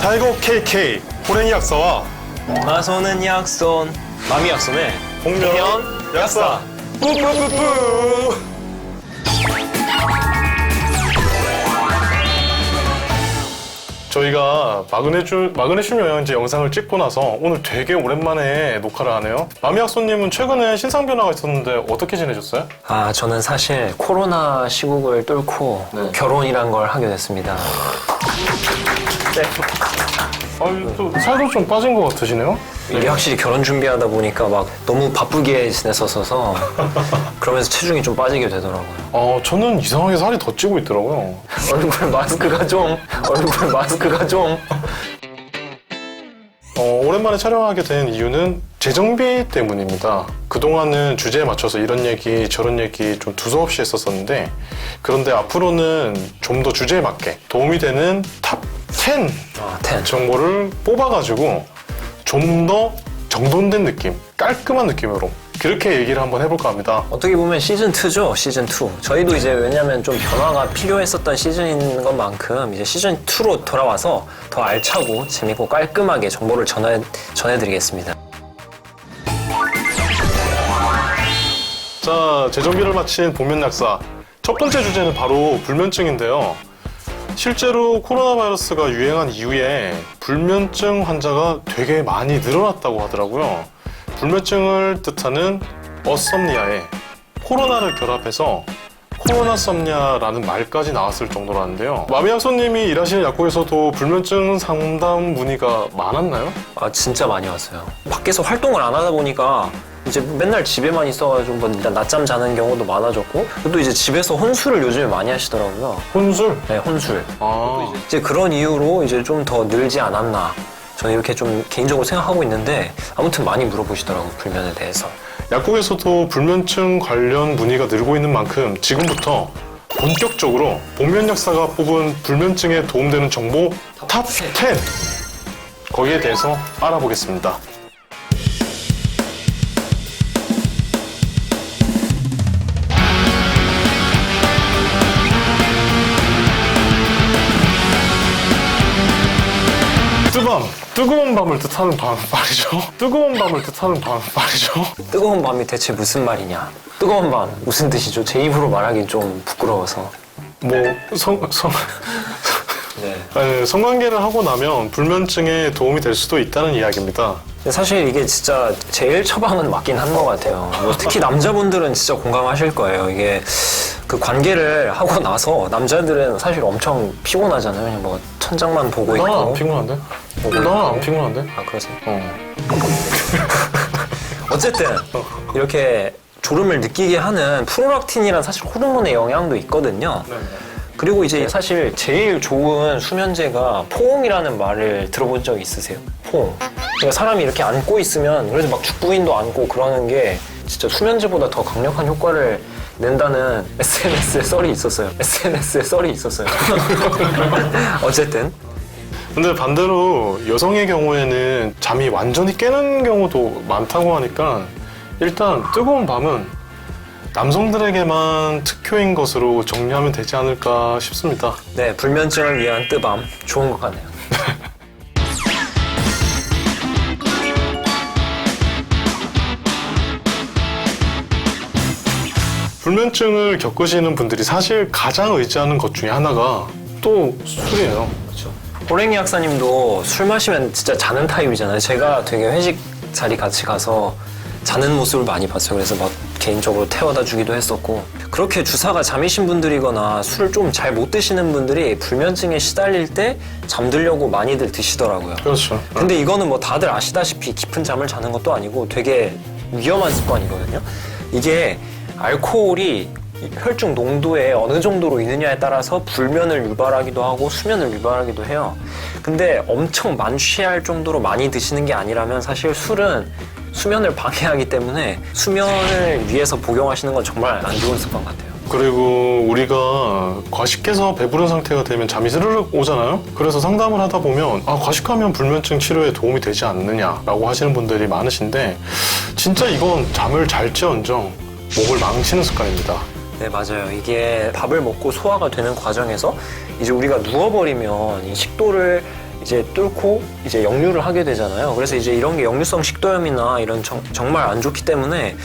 달고 KK 호랭이 약사와 마소는 약손, 마미 약손의 복면 약사 뿌뿌뿌뿌. 저희가 마그네슘 영양제 영상을 찍고 나서 오늘 되게 오랜만에 녹화를 하네요. 마미약소님은 최근에 신상 변화가 있었는데 어떻게 지내셨어요? 저는 사실 코로나 시국을 뚫고 결혼이란 걸 하게 됐습니다. 네. 또 살도 좀 빠진 것 같으시네요? 이게 확실히 결혼 준비하다 보니까 막 너무 바쁘게 지냈었어서 그러면서 체중이 좀 빠지게 되더라고요. 저는 이상하게 살이 더 찌고 있더라고요. 얼굴 마스크가 좀 오랜만에 촬영하게 된 이유는 재정비 때문입니다. 그동안은 주제에 맞춰서 이런 얘기 저런 얘기 좀 두서없이 했었었는데, 그런데 앞으로는 좀 더 주제에 맞게 도움이 되는 탑 10 정보를 뽑아가지고 좀 더 정돈된 느낌, 깔끔한 느낌으로 그렇게 얘기를 한번 해볼까 합니다. 어떻게 보면 시즌2죠, 시즌2. 저희도 이제 왜냐면 좀 변화가 필요했었던 시즌인 것만큼 이제 시즌2로 돌아와서 더 알차고 재밌고 깔끔하게 정보를 전해드리겠습니다. 자, 재정비를 마친 복면 약사. 첫 번째 주제는 바로 불면증인데요. 실제로 코로나 바이러스가 유행한 이후에 불면증 환자가 되게 많이 늘어났다고 하더라고요. 불면증을 뜻하는 어썸니아에 코로나를 결합해서 코로나썸니아라는 말까지 나왔을 정도라는데요. 마미약소님이 일하시는 약국에서도 불면증 상담 문의가 많았나요? 진짜 많이 왔어요. 밖에서 활동을 안 하다 보니까 이제 맨날 집에만 있어가지고 뭐 일단 낮잠 자는 경우도 많아졌고, 또 이제 집에서 혼술을 요즘에 많이 하시더라고요. 혼술? 네, 혼술. 이제 그런 이유로 이제 좀 더 늘지 않았나. 저는 이렇게 좀 개인적으로 생각하고 있는데, 아무튼 많이 물어보시더라고요, 불면에 대해서. 약국에서도 불면증 관련 문의가 늘고 있는 만큼 지금부터 본격적으로 복면 약사가 뽑은 불면증에 도움되는 정보 탑 10 거기에 대해서 알아보겠습니다. 뜨거운 밤을 뜻하는 말이죠. 뜨거운 밤을 뜻하는 말이죠. 뜨거운 밤이 대체 무슨 말이냐? 뜨거운 밤 무슨 뜻이죠? 제 입으로 말하기 좀 부끄러워서. 네. 성관계를 하고 나면 불면증에 도움이 될 수도 있다는 이야기입니다. 사실 이게 진짜 제일 처방은 맞긴 한 것 같아요. 특히 남자분들은 진짜 공감하실 거예요. 이게 그 관계를 하고 나서 남자들은 사실 엄청 피곤하잖아요. 그냥 뭐 천장만 보고 있고. 난 안 피곤한데? 난 안 피곤한데? 그러세요? 어쨌든 이렇게 졸음을 느끼게 하는 프로락틴이란 사실 호르몬의 영향도 있거든요. 그리고 이제 사실 제일 좋은 수면제가 포옹이라는 말을 들어본 적 있으세요? 포옹. 그러니까 사람이 이렇게 안고 있으면, 그래서 막 죽부인도 안고 그러는 게 진짜 수면제보다 더 강력한 효과를 낸다는 SNS에 썰이 있었어요. 어쨌든. 근데 반대로 여성의 경우에는 잠이 완전히 깨는 경우도 많다고 하니까 일단 뜨거운 밤은 남성들에게만 특효인 것으로 정리하면 되지 않을까 싶습니다. 네, 불면증을 위한 뜨밤. 좋은 것 같네요. 불면증을 겪으시는 분들이 사실 가장 의지하는 것 중에 하나가 또 술이에요. 그렇죠. 호랭이 약사님도 술 마시면 진짜 자는 타입이잖아요. 제가 되게 회식 자리 같이 가서 자는 모습을 많이 봤어요. 그래서 막 개인적으로 태워다 주기도 했었고, 그렇게 주사가 잠이신 분들이거나 술을 좀 잘 못 드시는 분들이 불면증에 시달릴 때 잠들려고 많이들 드시더라고요. 그렇죠. 근데 이거는 뭐 다들 아시다시피 깊은 잠을 자는 것도 아니고 되게 위험한 습관이거든요. 이게 알코올이 혈중 농도에 어느 정도로 있느냐에 따라서 불면을 유발하기도 하고 수면을 유발하기도 해요. 근데 엄청 만취할 정도로 많이 드시는 게 아니라면 사실 술은 수면을 방해하기 때문에 수면을 위해서 복용하시는 건 정말 안 좋은 습관 같아요. 그리고 우리가 과식해서 배부른 상태가 되면 잠이 스르륵 오잖아요. 그래서 상담을 하다 보면 과식하면 불면증 치료에 도움이 되지 않느냐라고 하시는 분들이 많으신데, 진짜 이건 잠을 잘지언정 목을 망치는 습관입니다. 네, 맞아요. 이게 밥을 먹고 소화가 되는 과정에서 이제 우리가 누워버리면 이 식도를 이제 뚫고 이제 역류를 하게 되잖아요. 그래서 이제 이런 게 역류성 식도염이나 이런 정말 안 좋기 때문에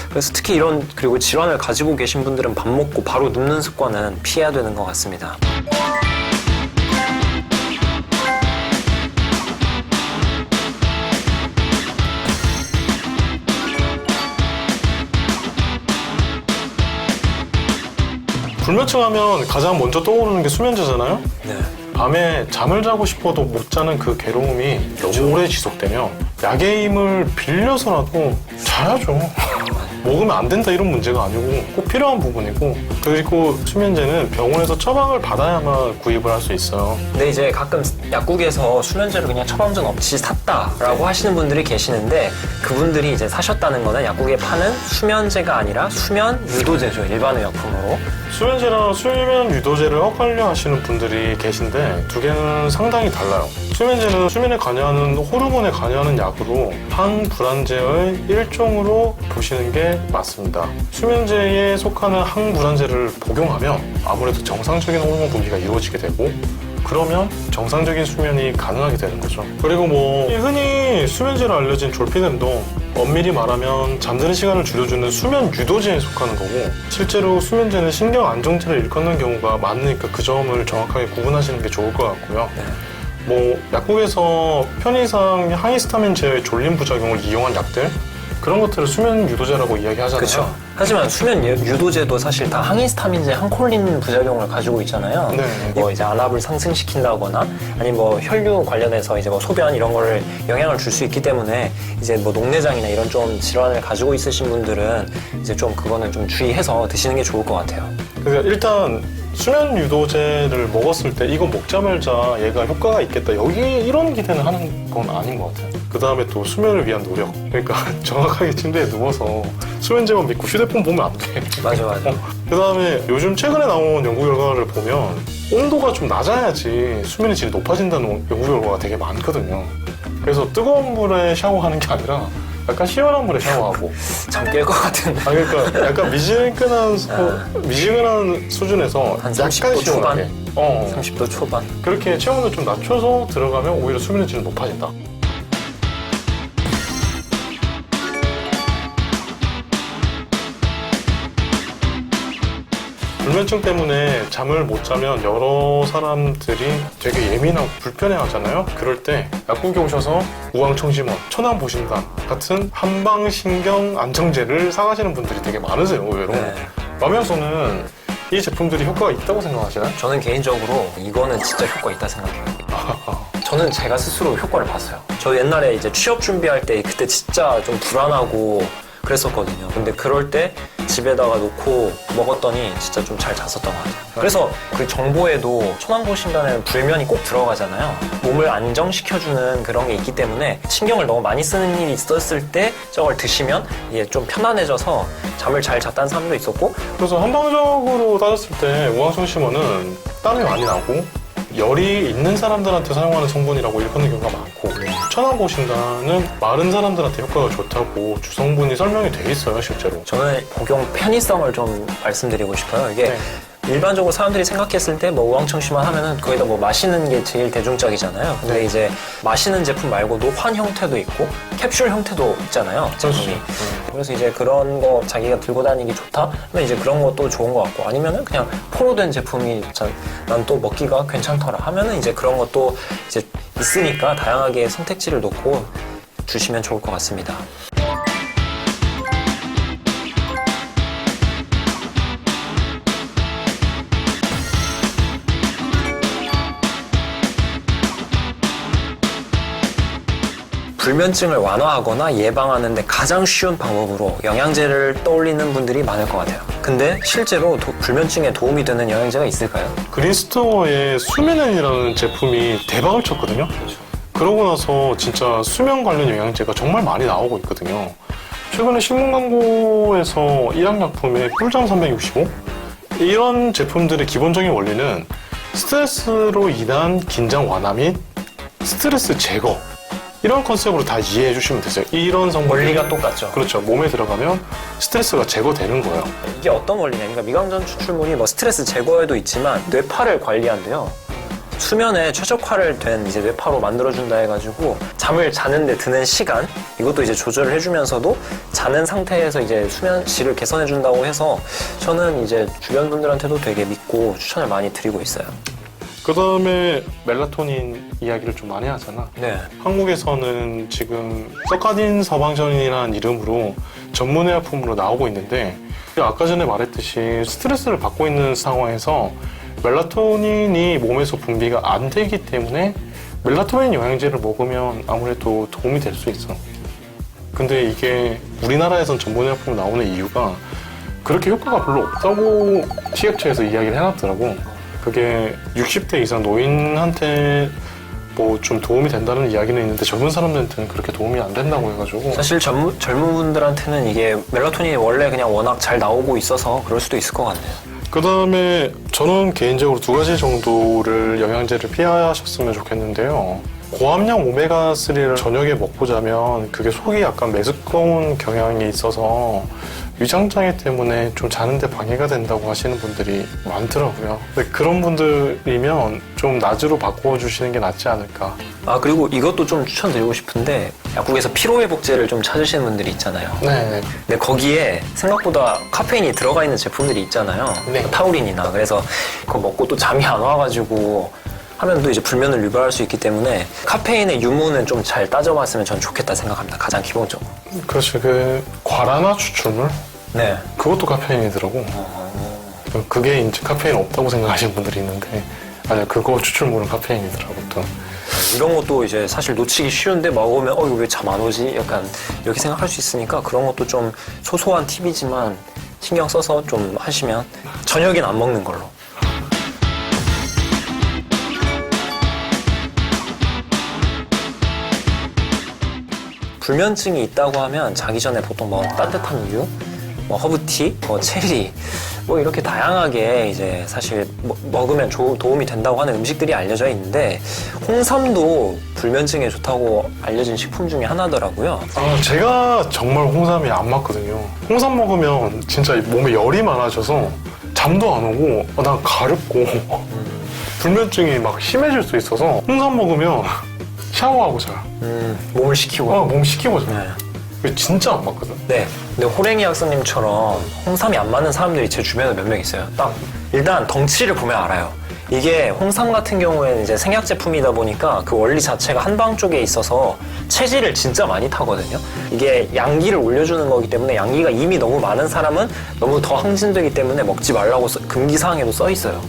그래서 특히 이런 그리고 질환을 가지고 계신 분들은 밥 먹고 바로 눕는 습관은 피해야 되는 것 같습니다. 불면증 하면 가장 먼저 떠오르는 게 수면제잖아요. 네. 밤에 잠을 자고 싶어도 못 자는 그 괴로움이 오래 지속되면 약의 힘을 빌려서라도 자야죠. 먹으면 안 된다 이런 문제가 아니고 꼭 필요한 부분이고, 그리고 수면제는 병원에서 처방을 받아야만 구입을 할 수 있어요. 근데 이제 가끔 약국에서 수면제를 그냥 처방전 없이 샀다라고 하시는 분들이 계시는데 그분들이 이제 사셨다는 거는 약국에 파는 수면제가 아니라 수면 유도제죠. 일반 의약품으로. 수면제랑 수면 유도제를 엇갈려 하시는 분들이 계신데 두 개는 상당히 달라요. 수면제는 수면에 관여하는 호르몬에 관여하는 약으로 항불안제의 일종으로 보시는 게 맞습니다. 수면제에 속하는 항불안제를 복용하면 아무래도 정상적인 호르몬 분비가 이루어지게 되고, 그러면 정상적인 수면이 가능하게 되는 거죠. 그리고 뭐 흔히 수면제로 알려진 졸피뎀도 엄밀히 말하면 잠드는 시간을 줄여주는 수면 유도제에 속하는 거고, 실제로 수면제는 신경 안정제를 일컫는 경우가 많으니까 그 점을 정확하게 구분하시는 게 좋을 것 같고요. 뭐 약국에서 편의상 항히스타민 제어의 졸림 부작용을 이용한 약들, 그런 것들을 수면 유도제라고 이야기하잖아요. 그렇죠. 하지만 수면 유도제도 사실 다 항히스타민제, 항콜린 부작용을 가지고 있잖아요. 네. 뭐 이제 안압을 상승시킨다거나 아니면 뭐 혈류 관련해서 이제 뭐 소변 이런 거를 영향을 줄 수 있기 때문에 이제 뭐 녹내장이나 이런 좀 질환을 가지고 있으신 분들은 이제 좀 그거는 좀 주의해서 드시는 게 좋을 것 같아요. 그러니까 일단 수면 유도제를 먹었을 때 이거 먹자 말자 얘가 효과가 있겠다, 여기 이런 기대는 하는 건 아닌 것 같아요. 그 다음에 또 수면을 위한 노력. 그러니까 정확하게 침대에 누워서 수면제만 믿고 휴대폰 보면 안 돼. 맞아. 그 다음에 요즘 최근에 나온 연구 결과를 보면 온도가 좀 낮아야지 수면의 질이 높아진다는 연구 결과가 되게 많거든요. 그래서 뜨거운 물에 샤워하는 게 아니라 약간 시원한 물에 샤워하고. 잠 깰 것 같은데. 그러니까 약간 미지근한 수준에서 한 약간 30도 시원하게. 초반? 30도 초반. 그렇게 체온을 좀 낮춰서 들어가면 오히려 수면의 질은 높아진다. 불면증 때문에 잠을 못 자면 여러 사람들이 되게 예민하고 불편해하잖아요. 그럴 때 약국에 오셔서 우황청심원, 천안보신단 같은 한방신경 안정제를 사가시는 분들이 되게 많으세요, 의외로. 네. 라면서는 이 제품들이 효과가 있다고 생각하시나요? 저는 개인적으로 이거는 진짜 효과 있다 생각해요. 저는 제가 스스로 효과를 봤어요. 저 옛날에 이제 취업 준비할 때 그때 진짜 좀 불안하고 그랬었거든요. 근데 그럴 때 집에다가 놓고 먹었더니 진짜 좀 잘 잤었던 것 같아요. 그래서 그 정보에도 천안보신단에는 불면이 꼭 들어가잖아요. 몸을 안정시켜주는 그런 게 있기 때문에 신경을 너무 많이 쓰는 일이 있었을 때 저걸 드시면 이게 좀 편안해져서 잠을 잘 잤다는 사람도 있었고, 그래서 한방적으로 따졌을 때 우황청심원은 땀이 많이 나고 열이 있는 사람들한테 사용하는 성분이라고 일컫는 경우가 많고, 천안보신단은 마른 사람들한테 효과가 좋다고 주성분이 설명이 돼 있어요, 실제로. 저는 복용 편의성을 좀 말씀드리고 싶어요. 이게 네. 일반적으로 사람들이 생각했을 때 뭐 우황청심원 하면은 거의 다 뭐 마시는 게 제일 대중적이잖아요. 근데 네. 이제 이제 마시는 제품 말고도 환 형태도 있고 캡슐 형태도 있잖아요, 제품이. 그래서 이제 그런 거 자기가 들고 다니기 좋다 하면 이제 그런 것도 좋은 것 같고, 아니면은 그냥 포로 된 제품이 난 또 먹기가 괜찮더라 하면은 이제 그런 것도 이제 있으니까 다양하게 선택지를 놓고 주시면 좋을 것 같습니다. 불면증을 완화하거나 예방하는 데 가장 쉬운 방법으로 영양제를 떠올리는 분들이 많을 것 같아요. 근데 실제로 불면증에 도움이 되는 영양제가 있을까요? 그린스토어의 수면엔이라는 제품이 대박을 쳤거든요. 그러고 나서 진짜 수면 관련 영양제가 정말 많이 나오고 있거든요. 최근에 신문 광고에서 일양약품의 꿀잠 365 이런 제품들의 기본적인 원리는 스트레스로 인한 긴장 완화 및 스트레스 제거, 이런 컨셉으로 다 이해해 주시면 되세요. 이런 성분이 원리가 똑같죠. 그렇죠. 몸에 들어가면 스트레스가 제거되는 거예요. 이게 어떤 원리냐면, 미강전 추출물이 뭐 스트레스 제거에도 있지만 뇌파를 관리한대요. 수면에 최적화를 된 이제 뇌파로 만들어준다 해가지고 잠을 자는데 드는 시간 이것도 이제 조절을 해주면서도 자는 상태에서 이제 수면 질을 개선해준다고 해서 저는 이제 주변 분들한테도 되게 믿고 추천을 많이 드리고 있어요. 그 다음에 멜라토닌 이야기를 좀 많이 하잖아. 네. 한국에서는 지금 서카딘 서방전이라는 이름으로 전문의약품으로 나오고 있는데 아까 전에 말했듯이 스트레스를 받고 있는 상황에서 멜라토닌이 몸에서 분비가 안 되기 때문에 멜라토닌 영양제를 먹으면 아무래도 도움이 될 수 있어. 근데 이게 우리나라에선 전문의약품 나오는 이유가 그렇게 효과가 별로 없다고 식약처에서 이야기를 해놨더라고. 그게 60대 이상 노인한테 뭐 좀 도움이 된다는 이야기는 있는데 젊은 사람들한테는 그렇게 도움이 안 된다고 해가지고 사실 젊은 분들한테는 이게 멜라토닌이 원래 그냥 워낙 잘 나오고 있어서 그럴 수도 있을 것 같네요. 그 다음에 저는 개인적으로 2가지 정도를 영양제를 피하셨으면 좋겠는데요. 고함량 오메가3를 저녁에 먹고 자면 그게 속이 약간 메스꺼운 경향이 있어서 위장장애 때문에 좀 자는데 방해가 된다고 하시는 분들이 많더라고요. 근데 그런 분들이면 좀 낮으로 바꿔주시는 게 낫지 않을까. 아 그리고 이것도 좀 추천드리고 싶은데 약국에서 피로회복제를 좀 찾으시는 분들이 있잖아요. 네. 근데 거기에 생각보다 카페인이 들어가 있는 제품들이 있잖아요. 네. 타우린이나. 그래서 그거 먹고 또 잠이 안 와가지고 하면 또 이제 불면을 유발할 수 있기 때문에 카페인의 유무는 좀 잘 따져봤으면 전 좋겠다 생각합니다. 가장 기본적으로. 그렇죠. 그 과라나 추출물? 네. 그것도 카페인이더라고. 그게 이제 카페인 없다고 생각하시는 분들이 있는데 아니야, 그거 추출물은 카페인이더라고 또. 이런 것도 이제 사실 놓치기 쉬운데 먹으면 이거 왜 잠 안 오지? 약간 이렇게 생각할 수 있으니까 그런 것도 좀 소소한 팁이지만 신경 써서 좀 하시면 저녁엔 안 먹는 걸로. 불면증이 있다고 하면 자기 전에 보통 뭐 따뜻한 우유, 뭐 허브티, 뭐 체리, 뭐 이렇게 다양하게 이제 사실 먹으면 도움이 된다고 하는 음식들이 알려져 있는데 홍삼도 불면증에 좋다고 알려진 식품 중에 하나더라고요. 아, 제가 정말 홍삼이 안 맞거든요. 홍삼 먹으면 진짜 몸에 열이 많아져서 잠도 안 오고 난 가렵고 불면증이 막 심해질 수 있어서 홍삼 먹으면 샤워하고 자요. 몸을 식히고. 몸 식히고 자요. 네. 그게 진짜 안 맞거든. 네. 근데 호랭이 학생님처럼 홍삼이 안 맞는 사람들이 제 주변에 몇 명 있어요. 딱 일단 덩치를 보면 알아요. 이게 홍삼 같은 경우에는 이제 생약 제품이다 보니까 그 원리 자체가 한방 쪽에 있어서 체질을 진짜 많이 타거든요. 이게 양기를 올려주는 거기 때문에 양기가 이미 너무 많은 사람은 너무 더 항진되기 때문에 먹지 말라고 금기 사항에도 써 있어요.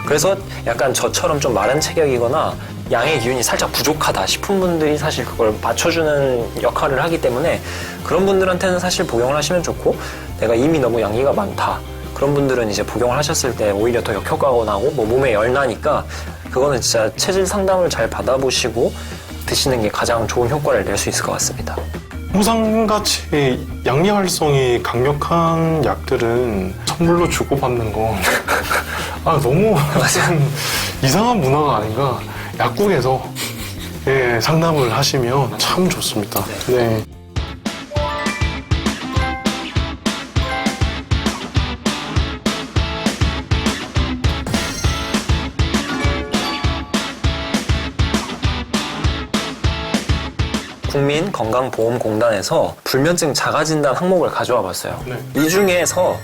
그래서 약간 저처럼 좀 마른 체격이거나 양의 기운이 살짝 부족하다 싶은 분들이 사실 그걸 맞춰주는 역할을 하기 때문에 그런 분들한테는 사실 복용을 하시면 좋고, 내가 이미 너무 양기가 많다 그런 분들은 이제 복용을 하셨을 때 오히려 더 역효과가 나고 뭐 몸에 열 나니까 그거는 진짜 체질 상담을 잘 받아보시고 드시는 게 가장 좋은 효과를 낼 수 있을 것 같습니다. 홍삼같이 양리 활성이 강력한 약들은 선물로 주고받는 건 너무 이상한 문화가 아닌가. 약국에서 상담을 하시면 참 좋습니다. 네. 국민건강보험공단에서 불면증 자가진단 항목을 가져와 봤어요. 네. 이 중에서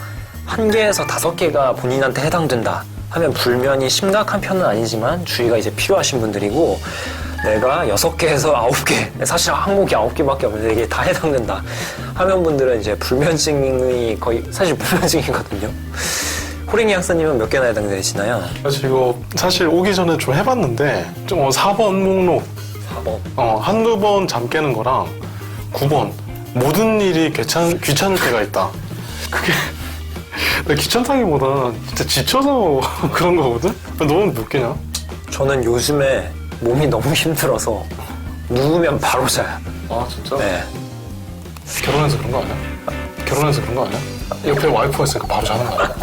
1개에서 5개가 본인한테 해당된다 하면 불면이 심각한 편은 아니지만 주의가 이제 필요하신 분들이고, 내가 6개에서 9개, 사실 항목이 9개밖에 없는데 이게 다 해당된다 하면 분들은 이제 불면증이 거의 사실 불면증이거든요. 호랭이 학사님은 몇 개나 해당되시나요? 이거 사실 오기 전에 좀 해봤는데 좀 4번 목록 4번. 한두 번 잠 깨는 거랑 9번 모든 일이 귀찮을 때가 있다. 그게 귀찮다기보다 진짜 지쳐서 그런 거거든? 너는 몇 개냐? 저는 요즘에 몸이 너무 힘들어서 누우면 바로 자요. 아 진짜? 네. 결혼해서 그런 거 아니야? 결혼해서 그런 거 아니야? 옆에 와이프가 있으니까 바로 자는 거 아니야?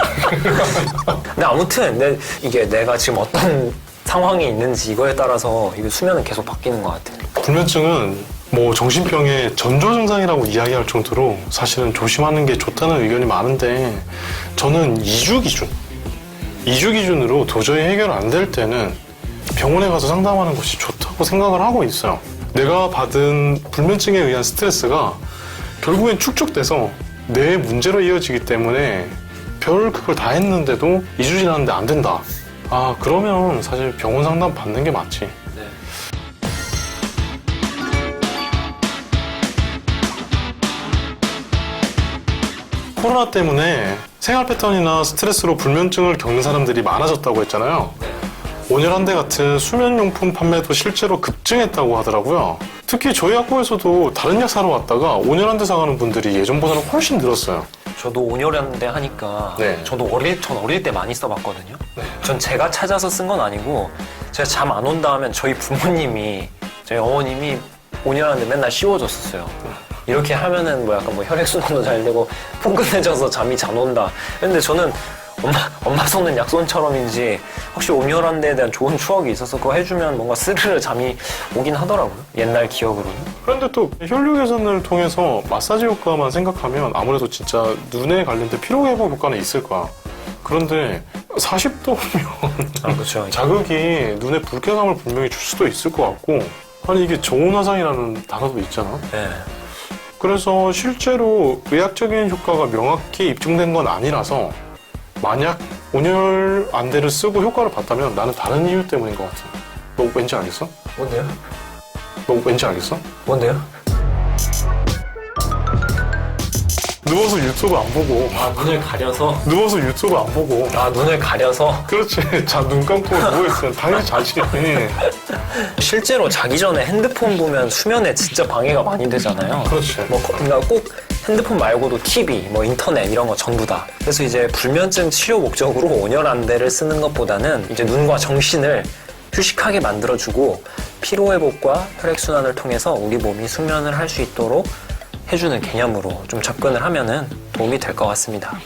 근데 아무튼 이게 내가 지금 어떤 상황이 있는지 이거에 따라서 이게 수면은 계속 바뀌는 것 같아요. 불면증은 뭐 정신병의 전조 증상이라고 이야기할 정도로 사실은 조심하는 게 좋다는 의견이 많은데, 저는 2주 기준으로 도저히 해결 안 될 때는 병원에 가서 상담하는 것이 좋다고 생각을 하고 있어요. 내가 받은 불면증에 의한 스트레스가 결국엔 축적돼서 내 문제로 이어지기 때문에 별 그걸 다 했는데도 2주 지났는데 안 된다. 아, 그러면 사실 병원 상담 받는 게 맞지. 네. 코로나 때문에 생활 패턴이나 스트레스로 불면증을 겪는 사람들이 많아졌다고 했잖아요. 온열한대 같은 수면용품 판매도 실제로 급증했다고 하더라고요. 특히 저희 학교에서도 다른 약 사러 왔다가 온열한대 사가는 분들이 예전보다는 훨씬 늘었어요. 저도 온열한데 하니까 네. 전 어릴 때 많이 써봤거든요. 네. 전 제가 찾아서 쓴 건 아니고 제가 잠 안 온다 하면 저희 부모님이 저희 어머님이 온열한데 맨날 씌워줬었어요. 이렇게 하면은 뭐 약간 뭐 혈액순환도 잘 되고 포근해져서 잠이 잘 온다. 근데 저는 엄마 손은 약손처럼인지 혹시 온열한 데에 대한 좋은 추억이 있어서 그거 해주면 뭔가 스르르 잠이 오긴 하더라고요. 옛날 기억으로는. 그런데 또 혈류 개선을 통해서 마사지 효과만 생각하면 아무래도 진짜 눈에 관련된 피로 회복 효과는 있을 거야. 그런데 40도면 아, 그렇죠. 자극이 눈에 불쾌감을 분명히 줄 수도 있을 것 같고, 아니 이게 저온 화상이라는 단어도 있잖아. 네. 그래서 실제로 의학적인 효과가 명확히 입증된 건 아니라서 만약 온열 안대를 쓰고 효과를 봤다면 나는 다른 이유 때문인 것 같아. 너 왠지 알겠어? 뭔데요? 너 왠지 알겠어? 뭔데요? 누워서 유튜브 안 보고 아, 눈을 가려서? 누워서 유튜브 안 보고 아, 눈을 가려서? 그렇지. 자, 눈 감고 누워있으면 당연히 자지. 실제로 자기 전에 핸드폰 보면 수면에 진짜 방해가 많이 되잖아요. 그렇지. 그러니까 꼭 핸드폰 말고도 TV, 뭐 인터넷 이런 거 전부 다. 그래서 이제 불면증 치료 목적으로 온열안대를 쓰는 것보다는 이제 눈과 정신을 휴식하게 만들어주고 피로회복과 혈액순환을 통해서 우리 몸이 숙면을 할 수 있도록 해주는 개념으로 좀 접근을 하면은 도움이 될 것 같습니다.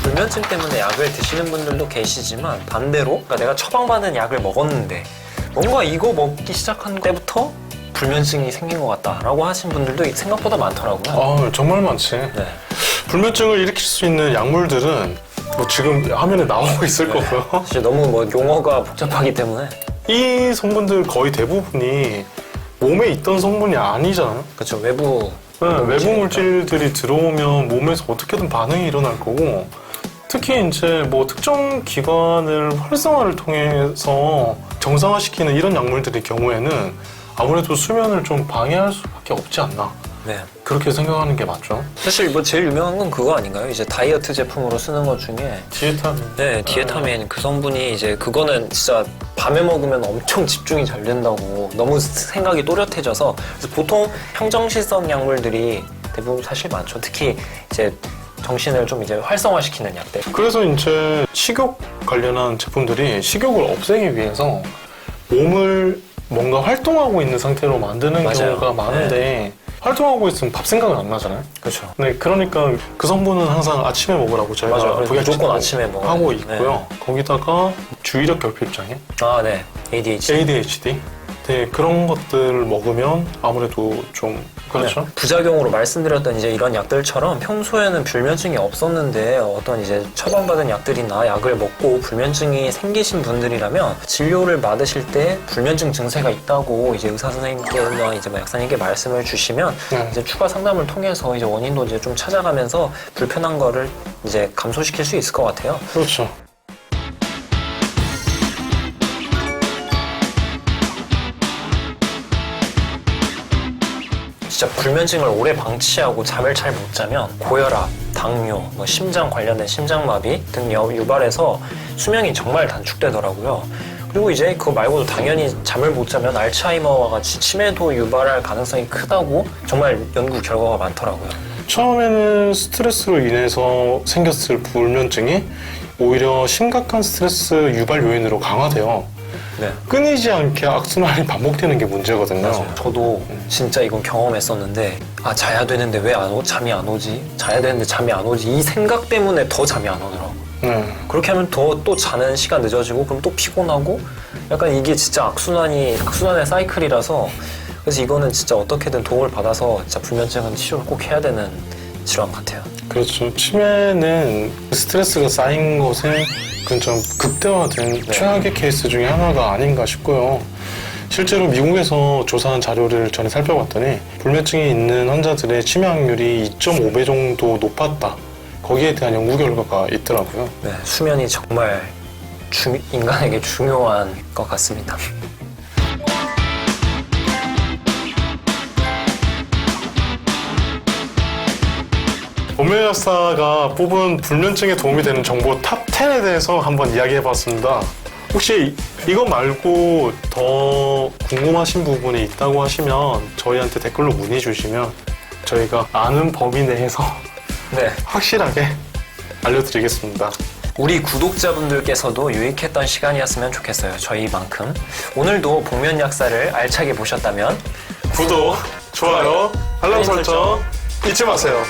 불면증 때문에 약을 드시는 분들도 계시지만 반대로 그러니까 내가 처방받은 약을 먹었는데 뭔가 이거 먹기 시작한 때부터 불면증이 생긴 것 같다라고 하신 분들도 생각보다 많더라고요. 아, 정말 많지. 네. 불면증을 일으킬 수 있는 약물들은 뭐 지금 화면에 나오고 있을 거고요. 사실 너무 뭐 용어가 복잡하기 때문에 이 성분들 거의 대부분이 몸에 있던 성분이 아니잖아요. 그렇죠. 외부 외부 물질들이 들어오면 몸에서 어떻게든 반응이 일어날 거고, 특히 이제 뭐 특정 기관을 활성화를 통해서 정상화시키는 이런 약물들의 경우에는 아무래도 수면을 좀 방해할 수밖에 없지 않나. 네. 그렇게 생각하는 게 맞죠. 사실 뭐 제일 유명한 건 그거 아닌가요? 이제 다이어트 제품으로 쓰는 것 중에 디에타민. 네, 디에타민 그 성분이 이제 그거는 진짜 밤에 먹으면 엄청 집중이 잘 된다고 너무 생각이 또렷해져서 그래서 보통 평정시성 약물들이 대부분 사실 많죠. 특히 이제 정신을 좀 이제 활성화시키는 약들. 그래서 이제 식욕 관련한 제품들이 식욕을 없애기 위해서 몸을 뭔가 활동하고 있는 상태로 만드는 맞아요. 경우가 많은데 활동하고 있으면 밥 생각은 안 나잖아요. 그렇죠. 네, 그러니까 그 성분은 항상 아침에 먹으라고 저희가 맞아요. 그래서 부약지도 무조건 아침에 먹어요. 하고 있고요. 거기다가 주의력 결핍장애, 아, 네. ADHD. ADHD, 네, 그런 것들을 먹으면 아무래도 좀 그렇죠. 네. 부작용으로 말씀드렸던 이제 이런 약들처럼 평소에는 불면증이 없었는데 어떤 이제 처방받은 약들이나 약을 먹고 불면증이 생기신 분들이라면 진료를 받으실 때 불면증 증세가 있다고 이제 의사 선생님께나 이제 뭐 약사님께 말씀을 주시면 이제 추가 상담을 통해서 이제 원인도 이제 좀 찾아가면서 불편한 거를 이제 감소시킬 수 있을 것 같아요. 그렇죠. 진짜 불면증을 오래 방치하고 잠을 잘 못 자면 고혈압, 당뇨, 뭐 심장 관련된 심장마비 등 유발해서 수명이 정말 단축되더라고요. 그리고 이제 그거 말고도 당연히 잠을 못 자면 알츠하이머와 같이 치매도 유발할 가능성이 크다고 정말 연구 결과가 많더라고요. 처음에는 스트레스로 인해서 생겼을 불면증이 오히려 심각한 스트레스 유발 요인으로 강화돼요. 네. 끊이지 않게 악순환이 반복되는 게 문제거든요. 맞아요. 저도 진짜 이건 경험했었는데 아 자야 되는데 왜 잠이 안 오지? 자야 되는데 잠이 안 오지? 이 생각 때문에 더 잠이 안 오더라고요. 그렇게 하면 더 또 자는 시간 늦어지고 그럼 또 피곤하고 약간 이게 진짜 악순환의 사이클이라서 그래서 이거는 진짜 어떻게든 도움을 받아서 진짜 불면증은 치료를 꼭 해야 되는 질환 같아요. 그렇죠. 치매는 스트레스가 쌓인 것에 좀 극대화된 최악의 케이스 중에 하나가 아닌가 싶고요. 실제로 미국에서 조사한 자료를 전에 살펴봤더니 불면증이 있는 환자들의 치매 확률이 2.5배 정도 높았다. 거기에 대한 연구 결과가 있더라고요. 네, 수면이 정말 인간에게 중요한 것 같습니다. 본면약사가 뽑은 불면증에 도움이 되는 정보 탑 10에 대해서 한번 이야기해봤습니다. 혹시 이거 말고 더 궁금하신 부분이 있다고 하시면 저희한테 댓글로 문의 주시면 저희가 아는 범위 내에서 네, 확실하게 알려드리겠습니다. 우리 구독자분들께서도 유익했던 시간이었으면 좋겠어요. 저희만큼. 오늘도 복면약사를 알차게 보셨다면 구독, 좋아요, 알람 설정 잊지 마세요.